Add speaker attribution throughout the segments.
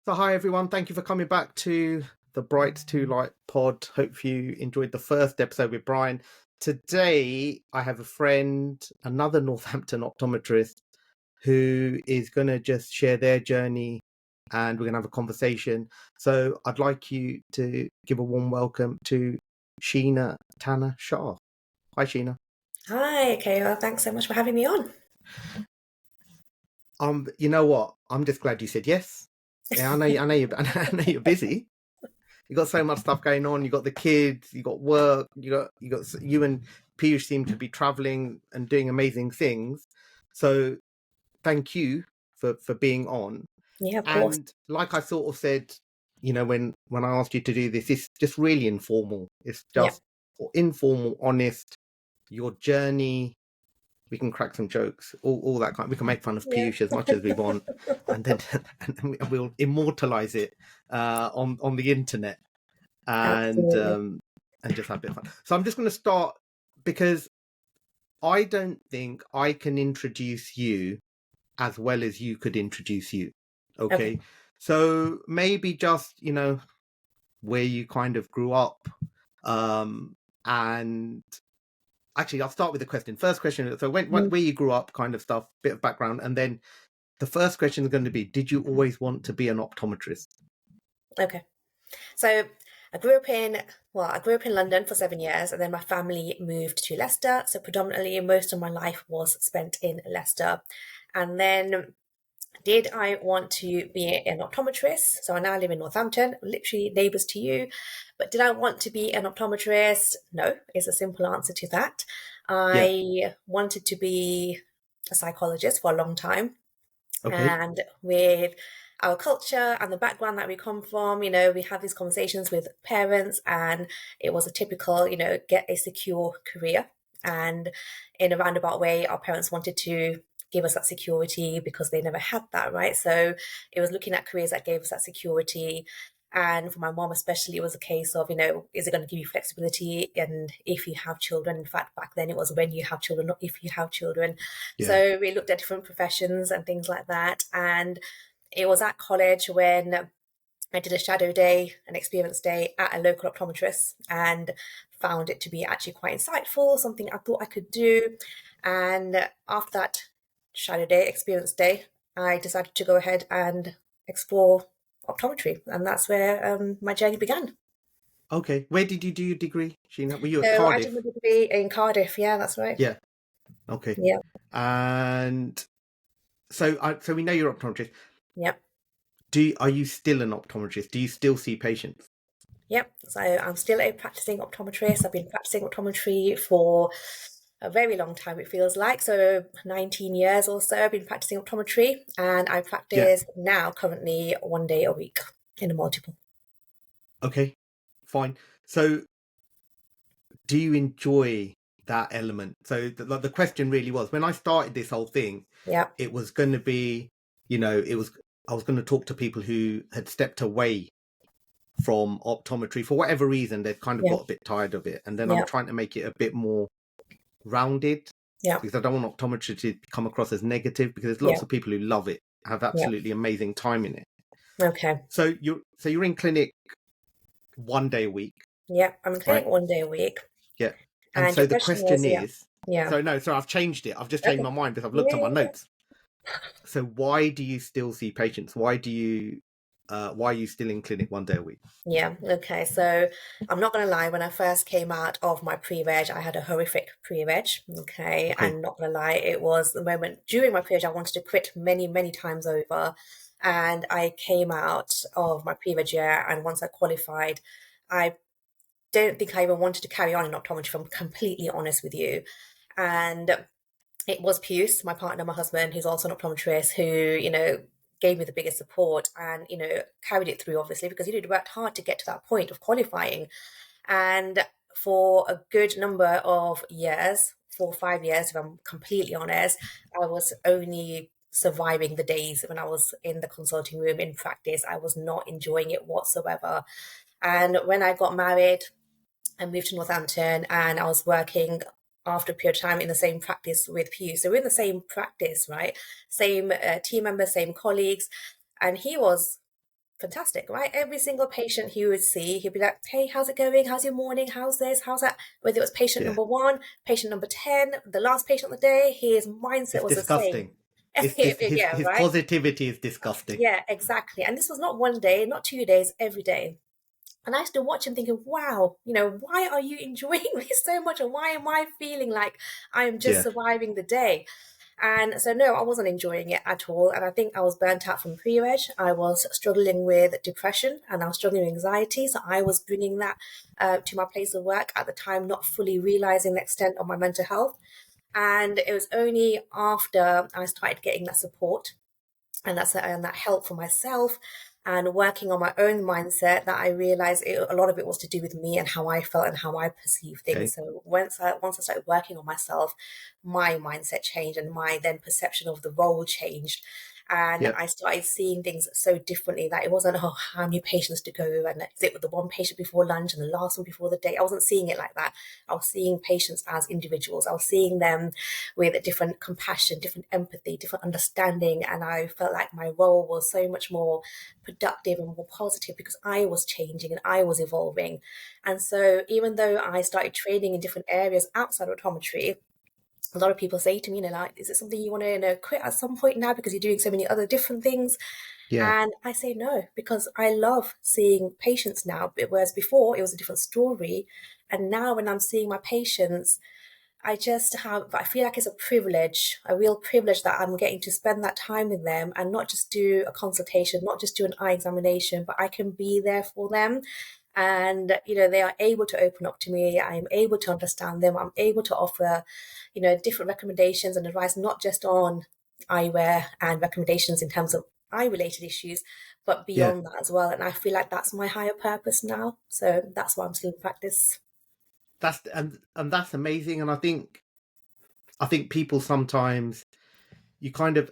Speaker 1: So hi everyone, thank you for coming back to the Bright to Light pod. Hope you enjoyed the first episode with Brian. Today I have a friend, another Northampton optometrist, who is going to just share their journey and we're going to have a conversation. So I'd like you to give a warm welcome to Sheena Tanna-Shah. Hi Sheena.
Speaker 2: Hi, Keyur. Thanks so much for having me on.
Speaker 1: You know what? I'm just glad you said yes. Yeah, I know I know you're busy. You got so much stuff going on. You got the kids, you got work, you and Piyush seem to be traveling and doing amazing things. So thank you for being on.
Speaker 2: Yeah, of course.
Speaker 1: And like I sort of said, when I asked you to do this, it's just really informal. It's
Speaker 2: Yeah.
Speaker 1: just informal, honest. Your journey. We can crack some jokes, all that kind. We can make fun of
Speaker 2: Yeah.
Speaker 1: Piyush as much as we want, and then we'll immortalize it on the internet. And
Speaker 2: Absolutely.
Speaker 1: just have a bit of fun. So I'm just going to start because I don't think I can introduce you as well as you could introduce you.
Speaker 2: Okay.
Speaker 1: Okay. So maybe just, where you kind of grew up. And actually, I'll start with the question. First question. So where you grew up, kind of stuff, bit of background. And then the first question is going to be, did you always want to be an optometrist?
Speaker 2: Okay. So I grew up in London for 7 years, and then my family moved to Leicester. So predominantly most of my life was spent in Leicester. And then did I want to be an optometrist? So I now live in Northampton, literally neighbours to you. But did I want to be an optometrist? No, is a simple answer to that.
Speaker 1: Yeah.
Speaker 2: I wanted to be a psychologist for a long time.
Speaker 1: Okay.
Speaker 2: And with our culture and the background that we come from, we have these conversations with parents, and it was a typical, get a secure career. And in a roundabout way, our parents wanted to give us that security because they never had that, right? So it was looking at careers that gave us that security. And for my mom, especially, it was a case of, is it going to give you flexibility? And if you have children, in fact, back then it was when you have children, not if you have children.
Speaker 1: Yeah.
Speaker 2: So we looked at different professions and things like that. And it was at college when I did a shadow day, an experience day at a local optometrist, and found it to be actually quite insightful, something I thought I could do. And after that shadow day, experience day, I decided to go ahead and explore optometry. And that's where my journey began.
Speaker 1: Okay. Where did you do your degree, Sheena? Were you at
Speaker 2: So I did
Speaker 1: Cardiff?
Speaker 2: my degree in Cardiff. Yeah, that's right.
Speaker 1: Yeah. Okay.
Speaker 2: Yeah.
Speaker 1: And so we know you're an optometrist.
Speaker 2: Yeah.
Speaker 1: Are you still an optometrist? Do you still see patients?
Speaker 2: Yep. So I'm still a practicing optometrist. I've been practicing optometry for a very long time, it feels like. So 19 years or so I've been practicing optometry, and I
Speaker 1: Yeah.
Speaker 2: practice now currently 1 day a week in a multiple.
Speaker 1: Okay. Fine. So do you enjoy that element? So the question really was, when I started this whole thing,
Speaker 2: Yeah.
Speaker 1: it was going to be, I was going to talk to people who had stepped away from optometry for whatever reason. They've kind of
Speaker 2: Yeah.
Speaker 1: got a bit tired of it. And then I'm
Speaker 2: Yeah.
Speaker 1: trying to make it a bit more rounded
Speaker 2: Yeah.
Speaker 1: because I don't want optometry to come across as negative, because there's
Speaker 2: Yeah.
Speaker 1: lots of people who love it, have
Speaker 2: Yeah.
Speaker 1: absolutely amazing time in it.
Speaker 2: Okay.
Speaker 1: So you're in clinic 1 day a week,
Speaker 2: Yeah. I'm in clinic
Speaker 1: right?
Speaker 2: 1 day a week.
Speaker 1: Yeah. And
Speaker 2: And
Speaker 1: so
Speaker 2: your
Speaker 1: the
Speaker 2: question
Speaker 1: question
Speaker 2: was, yeah.
Speaker 1: is,
Speaker 2: Yeah.
Speaker 1: I've changed it. I've just changed
Speaker 2: Okay.
Speaker 1: my mind because I've looked
Speaker 2: Yeah.
Speaker 1: at my
Speaker 2: Yeah.
Speaker 1: notes. So why do you still see patients? Why are you still in clinic 1 day a week?
Speaker 2: Yeah, okay. So I'm not going to lie, when I first came out of my pre-reg, I had a horrific pre-reg. Okay.
Speaker 1: Okay.
Speaker 2: And not going to lie, it was the moment during my pre-reg I wanted to quit many, many times over. And I came out of my pre-reg year, and once I qualified, I don't think I even wanted to carry on in optometry, if I'm completely honest with you. And it was Pius, my partner, my husband, who's also an optometrist, who, gave me the biggest support and, carried it through, obviously, because he'd worked hard to get to that point of qualifying. And for a good number of years, 4 or 5 years, if I'm completely honest, I was only surviving the days when I was in the consulting room in practice. I was not enjoying it whatsoever. And when I got married, I moved to Northampton, and I was working after a period of time in the same practice with Pew. So we're in the same practice, right? Same team members, same colleagues. And he was fantastic, right? Every single patient he would see, he'd be like, hey, how's it going? How's your morning? How's this? How's that? Whether it was patient
Speaker 1: Yeah.
Speaker 2: number 1, patient number 10, the last patient of the day, his mindset
Speaker 1: It's
Speaker 2: was the same.
Speaker 1: disgusting. It's just
Speaker 2: Yeah,
Speaker 1: his
Speaker 2: right?
Speaker 1: positivity is disgusting.
Speaker 2: Yeah, exactly. And this was not one day, not 2 days, every day. And I used to watch him thinking, wow, why are you enjoying this so much? And why am I feeling like I am just
Speaker 1: Yeah.
Speaker 2: surviving the day? And so, no, I wasn't enjoying it at all. And I think I was burnt out from pre-reg. I was struggling with depression and I was struggling with anxiety. So I was bringing that to my place of work at the time, not fully realizing the extent of my mental health. And it was only after I started getting that support and that help for myself and working on my own mindset that I realized a lot of it was to do with me and how I felt and how I perceive
Speaker 1: Okay.
Speaker 2: things. So once I started working on myself, my mindset changed and my then perception of the role changed. And
Speaker 1: Yep.
Speaker 2: I started seeing things so differently that it wasn't, oh, how many patients to go and is it with the one patient before lunch and the last one before the day. I wasn't seeing it like that. I was seeing patients as individuals. I was seeing them with a different compassion, different empathy, different understanding. And I felt like my role was so much more productive and more positive because I was changing and I was evolving. And so even though I started training in different areas outside of optometry, a lot of people say to me, like, is it something you want to, quit at some point now because you're doing so many other different things?
Speaker 1: Yeah.
Speaker 2: And I say no, because I love seeing patients now, whereas before it was a different story. And now when I'm seeing my patients, I feel like it's a privilege, a real privilege that I'm getting to spend that time with them and not just do a consultation, not just do an eye examination, but I can be there for them. And, they are able to open up to me. I'm able to understand them. I'm able to offer, different recommendations and advice, not just on eyewear and recommendations in terms of eye related issues, but
Speaker 1: Yeah.
Speaker 2: beyond that as well. And I feel like that's my higher purpose now. So that's why I'm still in practice.
Speaker 1: And that's amazing. And I think people sometimes you kind of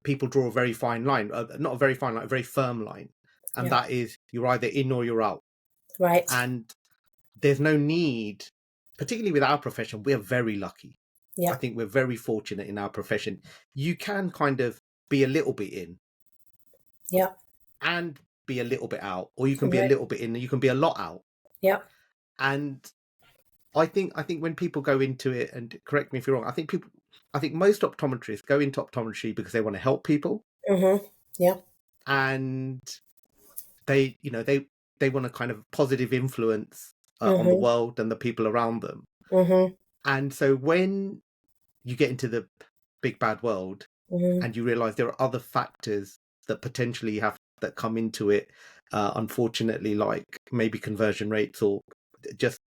Speaker 1: people draw a very fine line, not a very fine line, a very firm line, and
Speaker 2: Yeah.
Speaker 1: that is you're either in or you're out.
Speaker 2: Right.
Speaker 1: And there's no need, particularly with our profession, we're very lucky. I
Speaker 2: Yeah.
Speaker 1: think we're very fortunate in our profession. You can kind of be a little bit in
Speaker 2: Yeah.
Speaker 1: and be a little bit out, or you can be a
Speaker 2: Right.
Speaker 1: little bit in and you can be a lot out.
Speaker 2: Yeah.
Speaker 1: And I think when people go into it, and correct me if you're wrong, I think most optometrists go into optometry because they want to help people,
Speaker 2: Mm-hmm. Yeah.
Speaker 1: and they want a kind of positive influence on the
Speaker 2: Mm-hmm.
Speaker 1: world and the people around them.
Speaker 2: Mm-hmm.
Speaker 1: And so when you get into the big bad world
Speaker 2: Mm-hmm.
Speaker 1: and you realize there are other factors that potentially have that come into it, unfortunately, like maybe conversion rates or just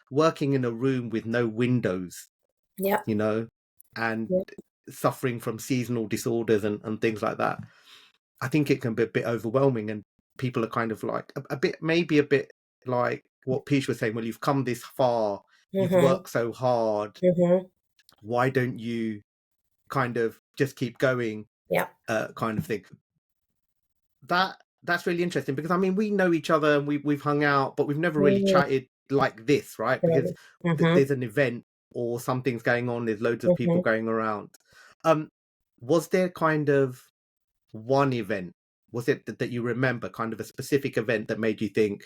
Speaker 1: working in a room with no windows,
Speaker 2: Yeah.
Speaker 1: and
Speaker 2: Yeah.
Speaker 1: suffering from seasonal disorders and things like that. I think it can be a bit overwhelming, and people are kind of like maybe a bit like what Peach was saying. Well, you've come this far, you've
Speaker 2: Mm-hmm.
Speaker 1: worked so hard.
Speaker 2: Mm-hmm.
Speaker 1: Why don't you kind of just keep going,
Speaker 2: Yeah.
Speaker 1: kind of thing? That's really interesting because I mean we know each other and we've hung out, but we've never really
Speaker 2: Mm-hmm.
Speaker 1: chatted like this, right? Because
Speaker 2: Mm-hmm.
Speaker 1: there's an event or something's going on. There's loads of people
Speaker 2: Mm-hmm.
Speaker 1: going around. Um, was there kind of one event? Was it that you remember, kind of a specific event that made you think,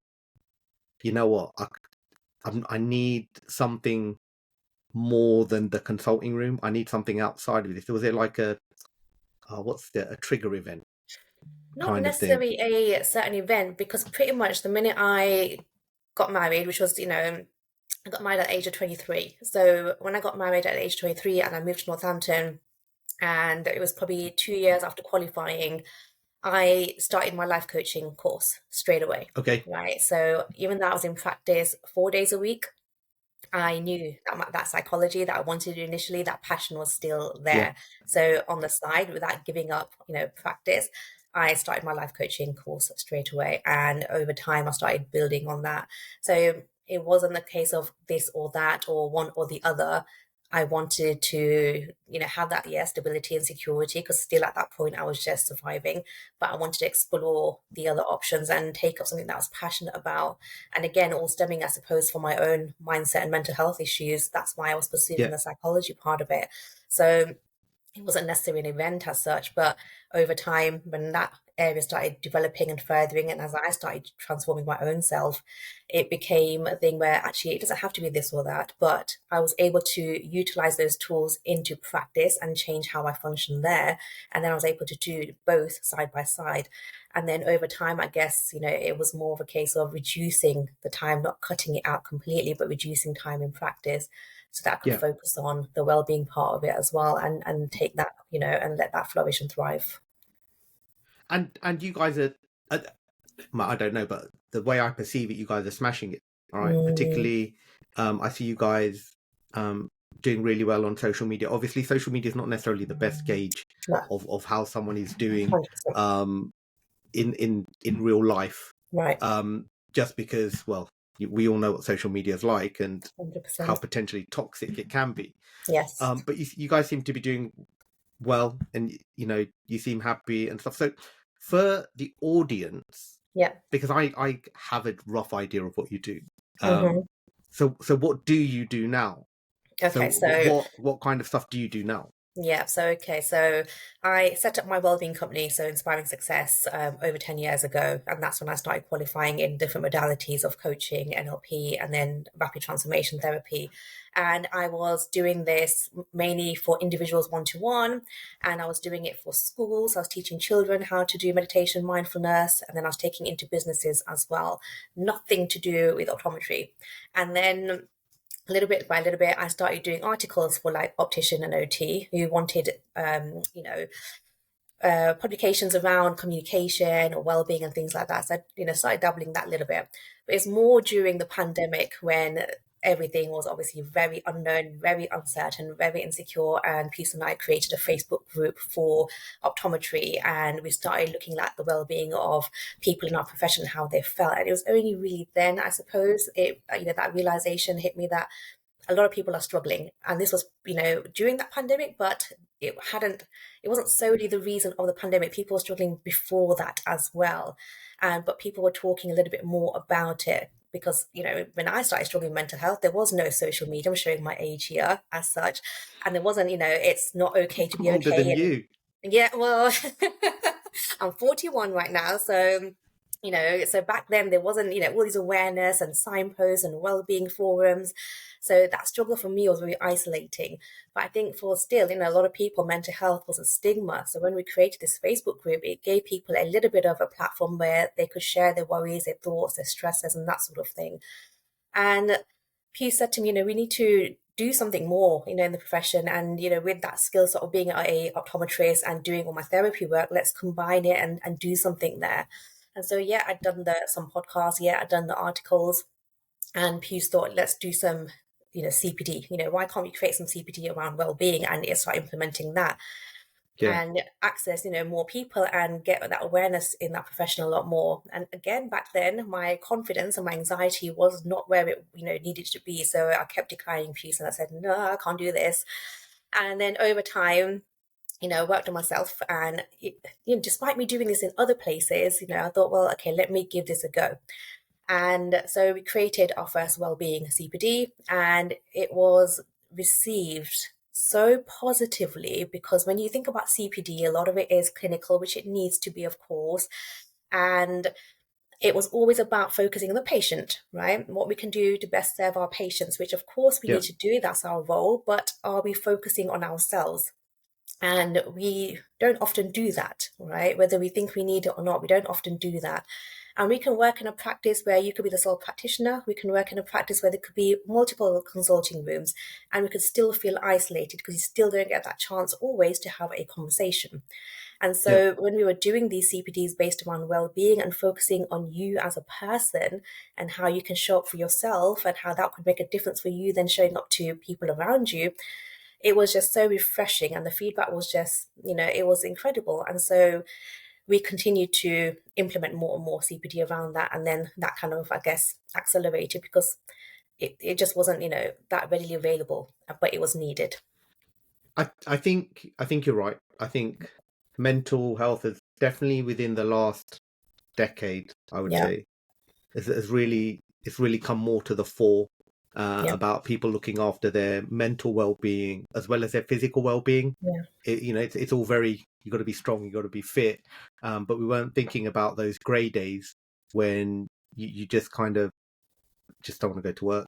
Speaker 1: you know what, I need something more than the consulting room. I need something outside of this. Was it like a trigger event
Speaker 2: Not
Speaker 1: kind of thing?
Speaker 2: necessarily a certain event, because pretty much the minute I got married, which was, I got married at the age of 23. So when I got married at the age of 23 and I moved to Northampton, and it was probably 2 years after qualifying, I started my life coaching course straight away.
Speaker 1: Okay.
Speaker 2: Right. So even though I was in practice 4 days a week, I knew that psychology that I wanted to do initially, that passion was still
Speaker 1: Yeah.
Speaker 2: there. So on the side, without giving up, practice, I started my life coaching course straight away. And over time, I started building on that. So it wasn't a case of this or that or one or the other. I wanted to, have that, stability and security, because still at that point I was just surviving, but I wanted to explore the other options and take up something that I was passionate about. And again, all stemming, I suppose, from my own mindset and mental health issues. That's why I was pursuing
Speaker 1: Yeah.
Speaker 2: the psychology part of it. So it wasn't necessarily an event as such, but over time, when that area started developing and furthering, and as I started transforming my own self, it became a thing where actually it doesn't have to be this or that, but I was able to utilize those tools into practice and change how I function there. And then I was able to do both side by side. And then over time, I guess, it was more of a case of reducing the time, not cutting it out completely, but reducing time in practice so that I could
Speaker 1: Yeah.
Speaker 2: focus on the well-being part of it as well, and take that, and let that flourish and thrive.
Speaker 1: And you guys are, uh, well, I don't know, but the way I perceive it, you guys are smashing it. All right.
Speaker 2: Mm,
Speaker 1: Particularly, I see you guys um, doing really well on social media. Obviously, social media is not necessarily the best gauge
Speaker 2: no,
Speaker 1: of how someone is doing
Speaker 2: 100%.
Speaker 1: um, in real life.
Speaker 2: Right.
Speaker 1: Just because, well, we all know what social media is like and how
Speaker 2: 100%.
Speaker 1: potentially toxic it can be.
Speaker 2: Yes.
Speaker 1: But you guys seem to be doing well, and you seem happy and stuff. So for the audience,
Speaker 2: Yeah.
Speaker 1: because I have a rough idea of what you do.
Speaker 2: Hmm.
Speaker 1: So what do you do now? So
Speaker 2: Okay, so
Speaker 1: what kind of stuff do you do now?
Speaker 2: yeah, so okay, so I set up my wellbeing company, so Inspiring Success, over 10 years ago, and that's when I started qualifying in different modalities of coaching, NLP, and then rapid transformation therapy. And I was doing this mainly for individuals one to one, and I was doing it for schools. I was teaching children how to do meditation, mindfulness, and then I was taking it into businesses as well. Nothing to do with optometry. And then little bit by little bit, I started doing articles for like optician and OT who wanted, publications around communication or well-being and things like that. So, started dabbling that a little bit. But it's more during the pandemic when everything was obviously very unknown, very uncertain, very insecure. And Peace and I created a Facebook group for optometry, and we started looking at the well-being of people in our profession, how they felt. And it was only really then, I suppose, that realization hit me that a lot of people are struggling, and this was during that pandemic, but it wasn't solely the reason of the pandemic. People were struggling before that as well, and but people were talking a little bit more about it because when I started struggling with mental health, there was no social media. I'm showing my age here as such, and there wasn't, it's not okay to
Speaker 1: I'm
Speaker 2: be
Speaker 1: older than
Speaker 2: okay. And
Speaker 1: you.
Speaker 2: yeah, well, I'm 41 right now, so so back then there wasn't all these awareness and signposts and well-being forums. So that struggle for me was very isolating. But I think for still, a lot of people, mental health was a stigma. So when we created this Facebook group, it gave people a little bit of a platform where they could share their worries, their thoughts, their stresses, and that sort of thing. And Pew said to me, we need to do something more, in the profession. And, with that skill sort of being a optometrist and doing all my therapy work, let's combine it and do something there. And so, yeah, I'd done some podcasts. Yeah, I'd done the articles. And Pew's thought, let's do some, CPD. Why can't we create some CPD around well-being and start implementing that?
Speaker 1: Yeah.
Speaker 2: And access more people and get that awareness in that profession a lot more. And again, back then my confidence and my anxiety was not where it needed to be, so I kept declining peace, and I said, no, I can't do this. And then over time, I worked on myself, and despite me doing this in other places, I thought, well, okay, let me give this a go. And so we created our first wellbeing CPD, and it was received so positively because when you think about CPD, a lot of it is clinical, which it needs to be, of course. And it was always about focusing on the patient, right? What we can do to best serve our patients, which of course we
Speaker 1: Yeah.
Speaker 2: need to do, that's our role, but are we focusing on ourselves? And we don't often do that, right? Whether we think we need it or not, we don't often do that. And we can work in a practice where you could be the sole practitioner. We can work in a practice where there could be multiple consulting rooms, and we could still feel isolated because you still don't get that chance always to have a conversation. And
Speaker 1: Yeah.
Speaker 2: so when we were doing these CPDs based around well-being and focusing on you as a person and how you can show up for yourself and how that could make a difference for you then showing up to people around you, it was just so refreshing, and the feedback was just it was incredible. And so we continued to implement more and more CPD around that, and then that kind of, I guess, accelerated because it just wasn't that readily available, but it was needed.
Speaker 1: I think you're right. I think mental health is definitely within the last decade, I would
Speaker 2: Yeah.
Speaker 1: say, has really it's really come more to the fore.
Speaker 2: Yeah.
Speaker 1: about people looking after their mental well-being as well as their physical well-being.
Speaker 2: Yeah.
Speaker 1: It's all very, you got to be strong, you got to be fit, but we weren't thinking about those grey days when you just kind of just don't want to go to work.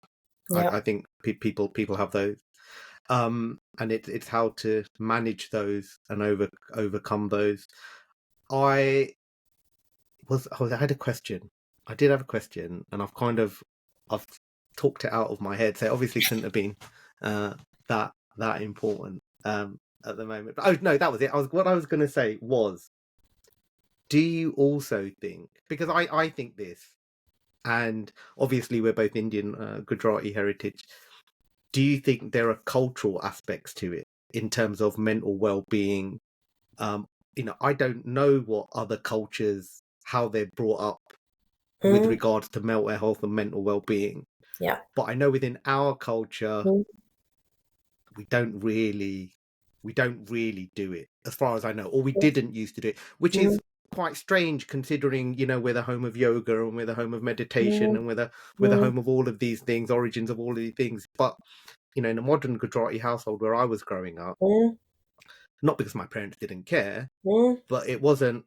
Speaker 2: Yeah.
Speaker 1: I think people have those, and it's how to manage those and overcome those. I I had a question. I did have a question, and I've talked it out of my head. So it obviously couldn't have been that important at the moment. But, oh no, that was it. What I was going to say was, do you also think, because I think this, and obviously we're both Indian, Gujarati heritage. Do you think there are cultural aspects to it in terms of mental well-being? I don't know what other cultures, how they're brought up with
Speaker 2: Mm.
Speaker 1: regards to mental health and mental well-being.
Speaker 2: Yeah.
Speaker 1: But I know within our culture,
Speaker 2: Mm.
Speaker 1: we don't really do it, as far as I know, or we didn't used to do it, which
Speaker 2: Mm.
Speaker 1: is quite strange considering, we're the home of yoga and we're the home of meditation
Speaker 2: Mm.
Speaker 1: and we're the
Speaker 2: Mm.
Speaker 1: home of all of these things, origins of all of these things. But in a modern Gujarati household where I was growing up,
Speaker 2: Mm.
Speaker 1: not because my parents didn't care,
Speaker 2: Mm.
Speaker 1: but it wasn't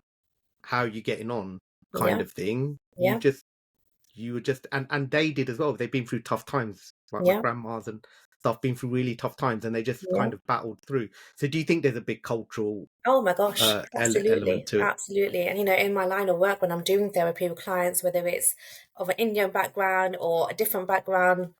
Speaker 1: how you getting on kind
Speaker 2: Yeah.
Speaker 1: of thing.
Speaker 2: Yeah.
Speaker 1: You were just, and they did as well. They've been through tough times, like my
Speaker 2: Yeah.
Speaker 1: grandmas and stuff, been through really tough times, and they just
Speaker 2: Yeah.
Speaker 1: kind of battled through. So do you think there's a big cultural
Speaker 2: Oh my gosh,
Speaker 1: element
Speaker 2: absolutely,
Speaker 1: to it?
Speaker 2: absolutely. And in my line of work, when I'm doing therapy with clients, whether it's of an Indian background or a different background,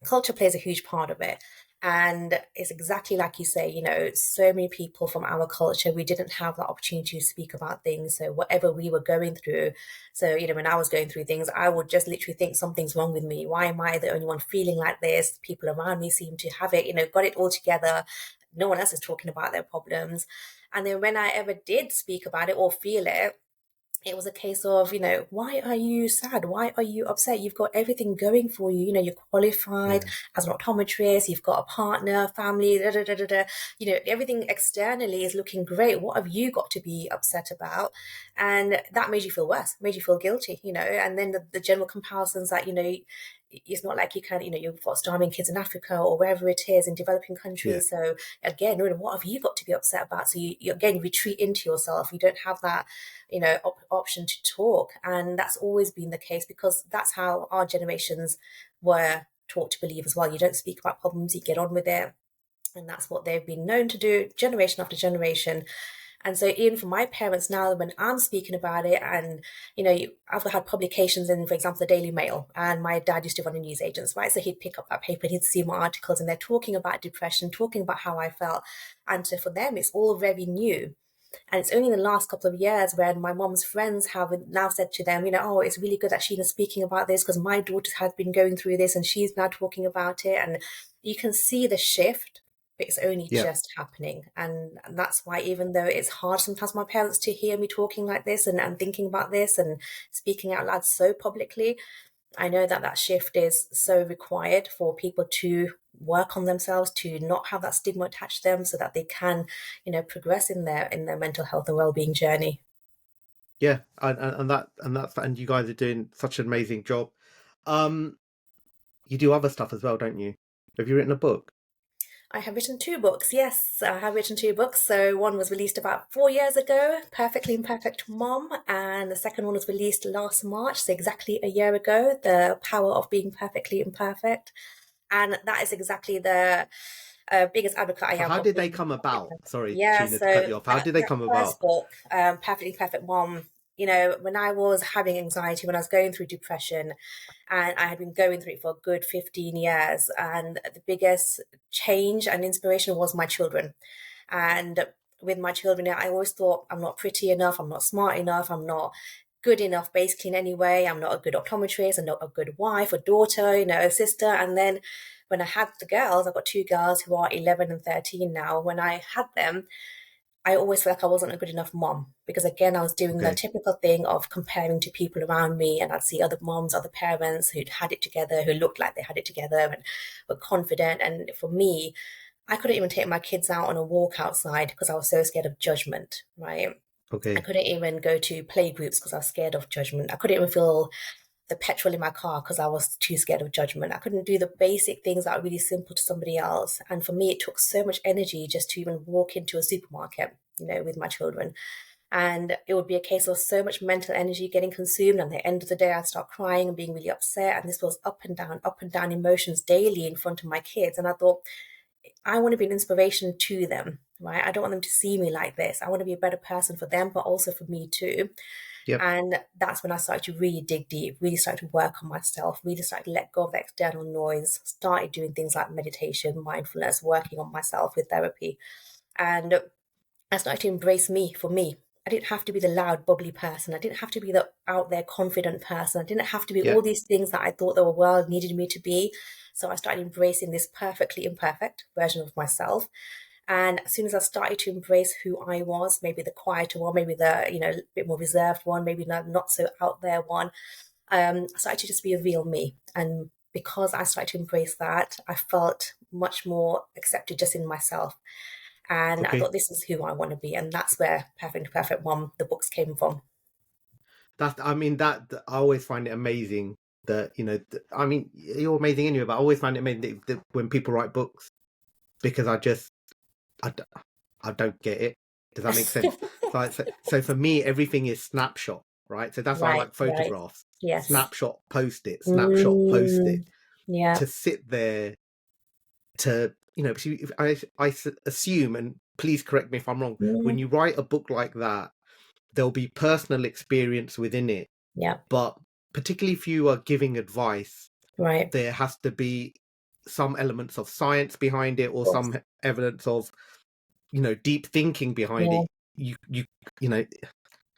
Speaker 2: culture plays a huge part of it. And it's exactly like you say, so many people from our culture, we didn't have that opportunity to speak about things. So whatever we were going through, so, when I was going through things, I would just literally think something's wrong with me. Why am I the only one feeling like this? People around me seem to have it, got it all together. No one else is talking about their problems. And then when I ever did speak about it or feel it was a case of, why are you sad? Why are you upset? You've got everything going for you. You're qualified
Speaker 1: Yeah,
Speaker 2: as an optometrist, you've got a partner, family, da, da, da, da, da. Everything externally is looking great. What have you got to be upset about? And that made you feel worse, made you feel guilty, and then the general comparisons that, it's not like you can, you've got starving kids in Africa or wherever it is in developing
Speaker 1: yeah,
Speaker 2: countries. So again, what have you got to be upset about? So you again retreat into yourself. You don't have that, option to talk. And that's always been the case because that's how our generations were taught to believe as well. You don't speak about problems, you get on with it. And that's what they've been known to do generation after generation. And so even for my parents now, when I'm speaking about it, and I've had publications in, for example, the Daily Mail, and my dad used to run a newsagents, right? So he'd pick up that paper and he'd see my articles, and they're talking about depression, talking about how I felt. And so for them, it's all very new. And it's only in the last couple of years when my mom's friends have now said to them, oh, it's really good that Sheena's speaking about this because my daughter has been going through this and she's now talking about it. And you can see the shift, but it's only
Speaker 1: yeah,
Speaker 2: just happening. And that's why, even though it's hard sometimes for my parents to hear me talking like this and thinking about this and speaking out loud so publicly, I know that that shift is so required for people to work on themselves, to not have that stigma attached to them, so that they can, progress in their mental health and well-being journey.
Speaker 1: yeah. And you guys are doing such an amazing job. Um, you do other stuff as well, don't you? Have you written a book?
Speaker 2: I have written 2 books. Yes, I have written 2 books. So one was released about 4 years ago, Perfectly Imperfect Mom, and the second one was released last March, so exactly a year ago, The Power of Being Perfectly Imperfect. And that is exactly the biggest advocate I
Speaker 1: So
Speaker 2: am
Speaker 1: how
Speaker 2: of
Speaker 1: did they
Speaker 2: being
Speaker 1: come
Speaker 2: perfectly
Speaker 1: about?
Speaker 2: perfect.
Speaker 1: Sorry,
Speaker 2: Yeah,
Speaker 1: Sheena, to cut
Speaker 2: so
Speaker 1: you off. How
Speaker 2: that
Speaker 1: did they
Speaker 2: that
Speaker 1: come about?
Speaker 2: first book, Perfectly Perfect Mom, when I was having anxiety, when I was going through depression, and I had been going through it for a good 15 years, and the biggest change and inspiration was my children. And with my children, I always thought I'm not pretty enough, I'm not smart enough, I'm not good enough basically in any way. I'm not a good optometrist, I'm not a good wife or daughter, a sister. And then when I had the girls, I've got 2 girls who are 11 and 13 now. When I had them, I always felt like I wasn't a good enough mom because, again, I was doing the
Speaker 1: Okay,
Speaker 2: typical thing of comparing to people around me, and I'd see other moms, other parents who'd had it together, who looked like they had it together and were confident. And for me, I couldn't even take my kids out on a walk outside because I was so scared of judgment, right? I
Speaker 1: okay,
Speaker 2: couldn't even go to play groups because I was scared of judgment. I couldn't even feel the petrol in my car because I was too scared of judgment. I couldn't do the basic things that are really simple to somebody else. And for me, it took so much energy just to even walk into a supermarket, with my children. And it would be a case of so much mental energy getting consumed. And at the end of the day, I'd start crying and being really upset. And this was up and down emotions daily in front of my kids. And I thought, I want to be an inspiration to them, right? I don't want them to see me like this. I want to be a better person for them, but also for me too.
Speaker 1: Yep.
Speaker 2: And that's when I started to really dig deep, really started to work on myself, really started to let go of the external noise, started doing things like meditation, mindfulness, working on myself with therapy. And I started to embrace me for me. I didn't have to be the loud, bubbly person. I didn't have to be the out there, confident person. I didn't have to be all
Speaker 1: Yep.
Speaker 2: these things that I thought the world needed me to be. So I started embracing this perfectly imperfect version of myself. And as soon as I started to embrace who I was, maybe the quieter one, maybe the a bit more reserved one, maybe not so out there one, I started to just be a real me. And because I started to embrace that, I felt much more accepted just in myself. And I
Speaker 1: Okay.
Speaker 2: thought, this is who I want to be. And that's where Perfect Perfect One, the books came from.
Speaker 1: That I always find it amazing that, I mean, you're amazing anyway, but I always find it amazing that when people write books, because I, d- I don't get it. Does that make sense? So for me, everything is snapshot, right? So that's why I
Speaker 2: Right,
Speaker 1: like
Speaker 2: right.
Speaker 1: photographs.
Speaker 2: Yes.
Speaker 1: Snapshot, post it, snapshot, post it.
Speaker 2: Mm, yeah.
Speaker 1: To sit there, to, I assume, and please correct me if I'm wrong, when
Speaker 2: Mm,
Speaker 1: you write a book like that, there'll be personal experience within it.
Speaker 2: yeah.
Speaker 1: But particularly if you are giving advice,
Speaker 2: Right.
Speaker 1: there has to be some elements of science behind it,
Speaker 2: Of
Speaker 1: or
Speaker 2: course.
Speaker 1: some evidence of, deep thinking behind
Speaker 2: Yeah.
Speaker 1: it. You know,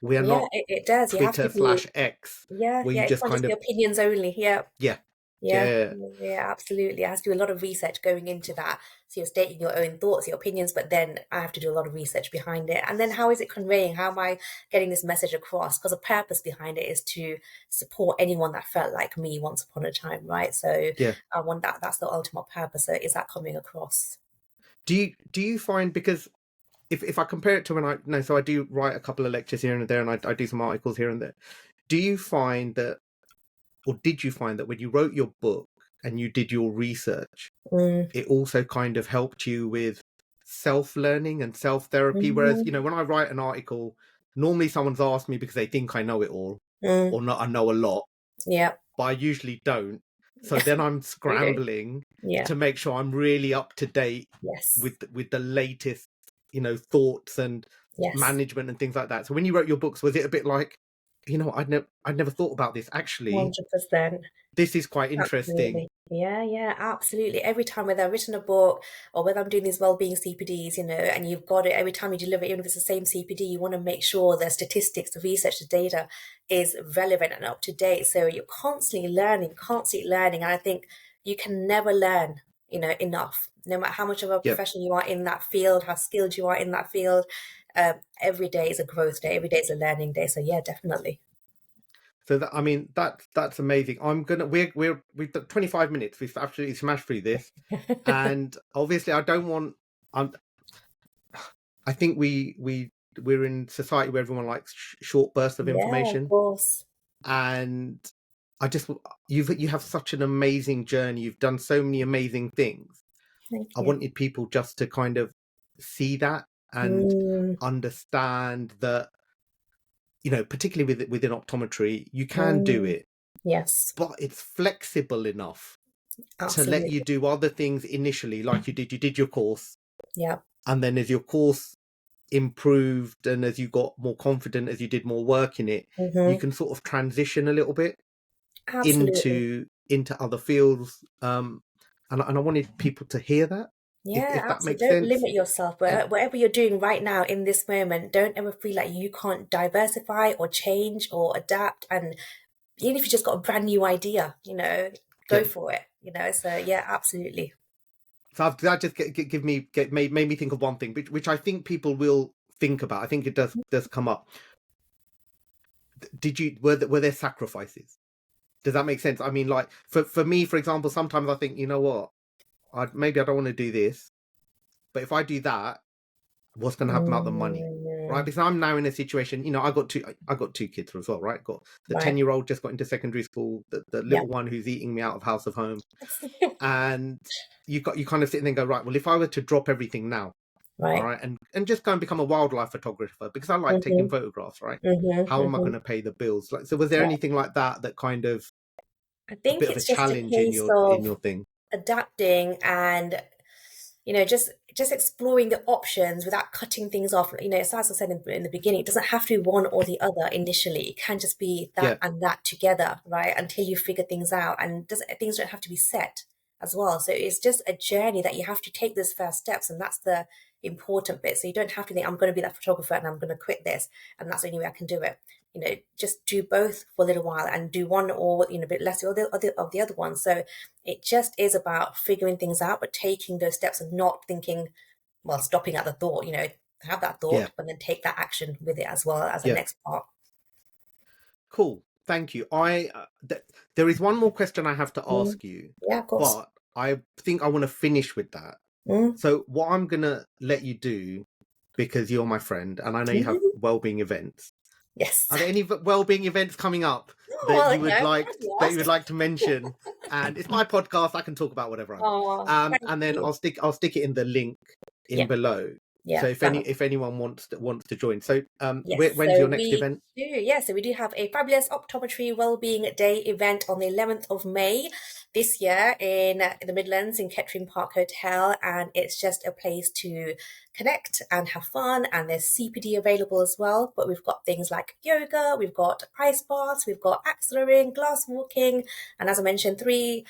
Speaker 1: we are
Speaker 2: Yeah,
Speaker 1: not
Speaker 2: it does. You have to
Speaker 1: Twitter
Speaker 2: be,
Speaker 1: slash X,
Speaker 2: yeah,
Speaker 1: where
Speaker 2: yeah.
Speaker 1: you
Speaker 2: It
Speaker 1: just
Speaker 2: can't just
Speaker 1: kind
Speaker 2: be
Speaker 1: of,
Speaker 2: opinions only. Yeah.
Speaker 1: yeah,
Speaker 2: Yeah,
Speaker 1: yeah,
Speaker 2: yeah, absolutely. I have to do a lot of research going into that. So you're stating your own thoughts, your opinions, but then I have to do a lot of research behind it. And then how is it conveying? How am I getting this message across? Because the purpose behind it is to support anyone that felt like me once upon a time, right? So
Speaker 1: yeah.
Speaker 2: I want that. That's the ultimate purpose. So is that coming across?
Speaker 1: Do you find, because if I compare it to when I no, so I do write a couple of lectures here and there, and I do some articles here and there. Do you find that, or did you find that when you wrote your book and you did your research,
Speaker 2: Mm,
Speaker 1: it also kind of helped you with self-learning and self-therapy? Whereas,
Speaker 2: mm,
Speaker 1: when I write an article, normally someone's asked me because they think I know it all,
Speaker 2: mm,
Speaker 1: or not, I know a lot,
Speaker 2: yeah,
Speaker 1: but I usually don't. So then I'm
Speaker 2: we do.
Speaker 1: scrambling
Speaker 2: Yeah,
Speaker 1: to make sure I'm really up to date
Speaker 2: yes,
Speaker 1: with the latest, thoughts and
Speaker 2: yes,
Speaker 1: management and things like that. So when you wrote your books, was it a bit like, I'd never thought about this. Actually,
Speaker 2: 100%.
Speaker 1: this is quite interesting.
Speaker 2: Absolutely. Yeah, yeah, absolutely. Every time, whether I've written a book or whether I'm doing these well-being CPDs, and you've got it every time you deliver, even if it's the same CPD, you want to make sure the statistics, the research, the data is relevant and up to date. So you're constantly learning, constantly learning. And I think you can never learn, enough. No matter how much of a
Speaker 1: Yep.
Speaker 2: professional you are in that field, how skilled you are in that field, every day is a growth day. Every day is a learning day. So yeah, definitely.
Speaker 1: So that's amazing. We've got 25 minutes. We've absolutely smashed through this, and obviously I'm I think we're in society where everyone likes short bursts of
Speaker 2: Yeah, of
Speaker 1: information,
Speaker 2: course.
Speaker 1: and I just you have such an amazing journey. You've done so many amazing things.
Speaker 2: Thank
Speaker 1: I
Speaker 2: you.
Speaker 1: wanted people just to kind of see that and
Speaker 2: Mm,
Speaker 1: understand that, particularly within optometry, you can do
Speaker 2: mm,
Speaker 1: it,
Speaker 2: yes,
Speaker 1: but it's flexible enough to let you
Speaker 2: absolutely.
Speaker 1: do other things initially, like you did your course,
Speaker 2: Yeah.
Speaker 1: and then as your course improved and as you got more confident, as you did more work in it, you
Speaker 2: Hmm.
Speaker 1: can sort of transition a little bit
Speaker 2: Absolutely.
Speaker 1: into other fields. And I wanted people to hear that,
Speaker 2: Yeah,
Speaker 1: if that
Speaker 2: absolutely.
Speaker 1: makes
Speaker 2: Don't
Speaker 1: sense.
Speaker 2: limit yourself.
Speaker 1: And
Speaker 2: Whatever you're doing right now in this moment, don't ever feel like you can't diversify or change or adapt. And even if you just got a brand new idea, go
Speaker 1: yeah,
Speaker 2: for it. So yeah, absolutely.
Speaker 1: so that just made me think of one thing, which I think people will think about. I think it does come up. Were there sacrifices? Does that make sense? I mean, like for me, for example, sometimes I think, you know what, maybe I don't want to do this, but if I do that, what's going to happen about the money? right? Because I'm now in a situation, you know, I got two kids as well, right? Got the
Speaker 2: Right.
Speaker 1: 10-year-old just got into secondary school, the
Speaker 2: Yeah.
Speaker 1: little one who's eating me out of house of home, and you kind of sit there and go, right, well, if I were to drop everything now, all
Speaker 2: Right.
Speaker 1: right, and just go and become a wildlife photographer because I like taking
Speaker 2: Mm-hmm.
Speaker 1: photographs, right?
Speaker 2: Mm-hmm.
Speaker 1: How am I
Speaker 2: Mm-hmm.
Speaker 1: going to pay the bills? Like, so was there
Speaker 2: Yeah.
Speaker 1: anything like that kind of
Speaker 2: I
Speaker 1: a
Speaker 2: think
Speaker 1: bit of a
Speaker 2: it's just a
Speaker 1: challenge in
Speaker 2: case
Speaker 1: your
Speaker 2: of
Speaker 1: thing?
Speaker 2: adapting and just exploring the options without cutting things off. As I said in the beginning, it doesn't have to be one or the other initially. It can just be that
Speaker 1: Yeah,
Speaker 2: and that together, right? Until you figure things out, and things don't have to be set as well. So it's just a journey that you have to take those first steps, and that's the important bit. So you don't have to think, I'm going to be that photographer and I'm going to quit this, and that's the only way I can do it. Just do both for a little while and do one or a bit less of the other one. So it just is about figuring things out, but taking those steps and not thinking, well, stopping at the thought, have that
Speaker 1: yeah,
Speaker 2: thought, but then take that action with it as well as the
Speaker 1: yeah.
Speaker 2: next part.
Speaker 1: Cool. Thank you. There is one more question I have to
Speaker 2: Mm,
Speaker 1: ask you,
Speaker 2: yeah, of course.
Speaker 1: but I think I want to finish with that.
Speaker 2: Mm.
Speaker 1: So what I'm gonna let you do, because you're my friend and I know you have wellbeing events.
Speaker 2: Yes.
Speaker 1: Are there any wellbeing events coming up
Speaker 2: Oh,
Speaker 1: that
Speaker 2: well,
Speaker 1: you would
Speaker 2: I'm
Speaker 1: like
Speaker 2: glad you
Speaker 1: that you would
Speaker 2: asked.
Speaker 1: like to mention? And it's my podcast; I can talk about whatever I want.
Speaker 2: Oh, thank
Speaker 1: And then
Speaker 2: you.
Speaker 1: I'll stick it in the link in
Speaker 2: Yeah,
Speaker 1: below. So
Speaker 2: yeah, that
Speaker 1: if anyone wants to join, so
Speaker 2: Yes,
Speaker 1: when's
Speaker 2: so
Speaker 1: your next event?
Speaker 2: we do have a fabulous optometry wellbeing day event on the 11th of May this year in the Midlands in Kettering Park Hotel, and it's just a place to connect and have fun, and there's CPD available as well, but we've got things like yoga, we've got ice baths, we've got acceleration, glass walking, and as I mentioned, two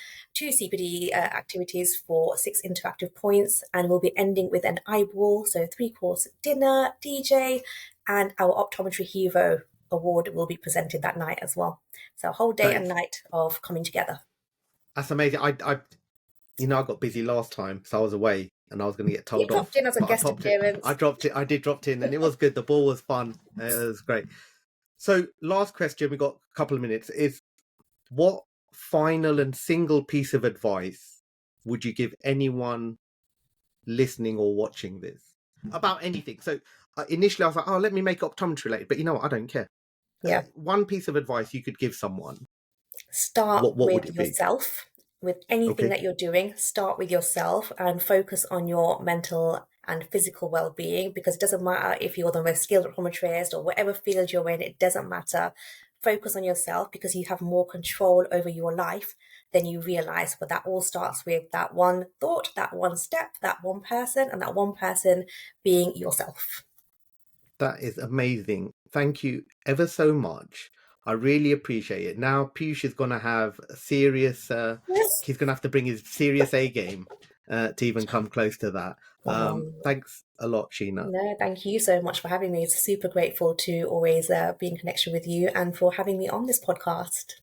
Speaker 2: CPD activities for 6 interactive points, and we'll be ending with an eyeball, so 3-course dinner, DJ, and our Optometry Hero award will be presented that night as well. So a whole day
Speaker 1: That
Speaker 2: and
Speaker 1: is
Speaker 2: night of coming together.
Speaker 1: that's amazing. I got busy last time, so I was away and I was going to get
Speaker 2: You
Speaker 1: told
Speaker 2: popped
Speaker 1: off.
Speaker 2: in as a
Speaker 1: But I
Speaker 2: guest
Speaker 1: popped it.
Speaker 2: appearance.
Speaker 1: I did dropped in, and it was good. The ball was fun. It was great. So, last question. We got a couple of minutes. Is what final and single piece of advice would you give anyone listening or watching this about anything? So, initially, I was like, "Oh, let me make optometry related," but you know what? I don't care.
Speaker 2: Yeah.
Speaker 1: One piece of advice you could give someone.
Speaker 2: Start
Speaker 1: What would
Speaker 2: with
Speaker 1: it be?
Speaker 2: yourself. With anything
Speaker 1: Okay.
Speaker 2: that you're doing, start with yourself and focus on your mental and physical well-being, because it doesn't matter if you're the most skilled optometrist or whatever field you're in, it doesn't matter. Focus on yourself because you have more control over your life than you realize. But that all starts with that one thought, that one step, that one person, and that one person being yourself.
Speaker 1: That is amazing. Thank you ever so much. I really appreciate it. Now, Piyush is going to have a serious,
Speaker 2: Yes.
Speaker 1: he's going to have to bring his serious A game to even come close to that. Thanks a lot, Sheena.
Speaker 2: No, thank you so much for having me. It's super grateful to always be in connection with you and for having me on this podcast.